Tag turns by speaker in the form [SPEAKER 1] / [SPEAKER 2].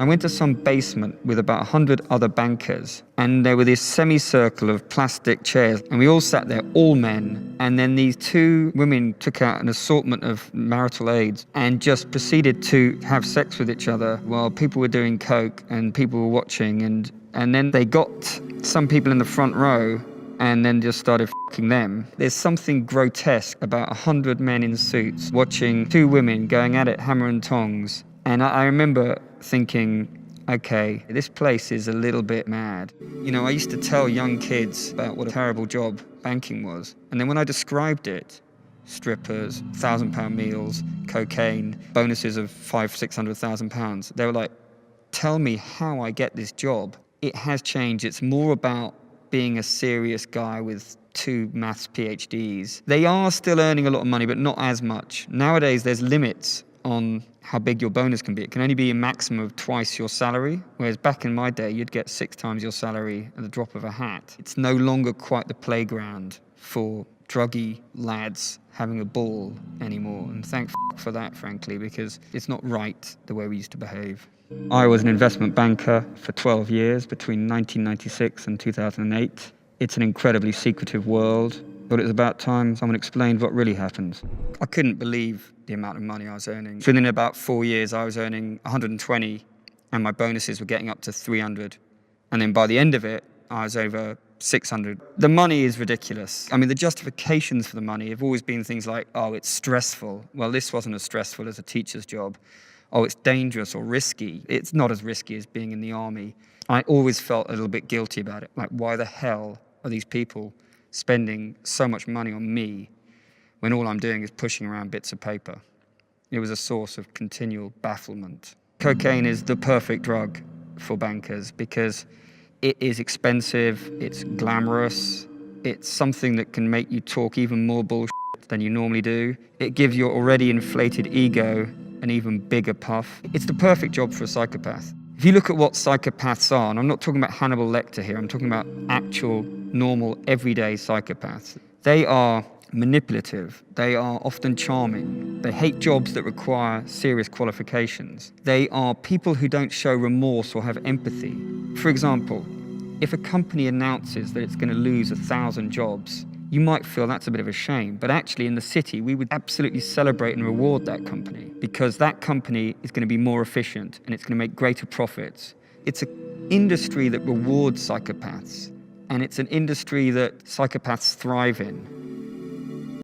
[SPEAKER 1] I went to some basement with about 100 other bankers, and there were this semicircle of plastic chairs, and we all sat there, all men, and then these two women took out an assortment of marital aids and just proceeded to have sex with each other while people were doing coke and people were watching, and then they got some people in the front row and then just started f***ing them. There's something grotesque about 100 men in suits watching two women going at it hammer and tongs. And I remember thinking, okay, this place is a little bit mad. You know, I used to tell young kids about what a terrible job banking was. And then when I described it, strippers, £1,000 meals, cocaine, bonuses of £500,000-600,000, they were like, tell me how I get this job. It has changed. It's more about being a serious guy with 2 maths PhDs. They are still earning a lot of money, but not as much. Nowadays, there's limits on how big your bonus can be. It can only be a maximum of twice your salary, whereas back in my day, you'd get 6 times your salary at the drop of a hat. It's no longer quite the playground for druggy lads having a ball anymore, and thank for that, frankly, because it's not right the way we used to behave. I was an investment banker for 12 years, between 1996 and 2008. It's an incredibly secretive world, but it's about time someone explained what really happens. I couldn't believe the amount of money I was earning. Within about 4 years, I was earning 120, and my bonuses were getting up to 300. And then by the end of it, I was over 600. The money is ridiculous. I mean, the justifications for the money have always been things like, oh, it's stressful. Well, this wasn't as stressful as a teacher's job. Oh, it's dangerous or risky. It's not as risky as being in the army. I always felt a little bit guilty about it. Like, why the hell are these people spending so much money on me when all I'm doing is pushing around bits of paper? It was a source of continual bafflement. Cocaine is the perfect drug for bankers because it is expensive, it's glamorous, it's something that can make you talk even more bullshit than you normally do. It gives your already inflated ego an even bigger puff. It's the perfect job for a psychopath. If you look at what psychopaths are, and I'm not talking about Hannibal Lecter here, I'm talking about actual, normal, everyday psychopaths. They are manipulative. They are often charming. They hate jobs that require serious qualifications. They are people who don't show remorse or have empathy. For example, if a company announces that it's going to lose 1,000 jobs, you might feel that's a bit of a shame, but actually in the city, we would absolutely celebrate and reward that company because that company is going to be more efficient and it's going to make greater profits. It's an industry that rewards psychopaths, and it's an industry that psychopaths thrive in.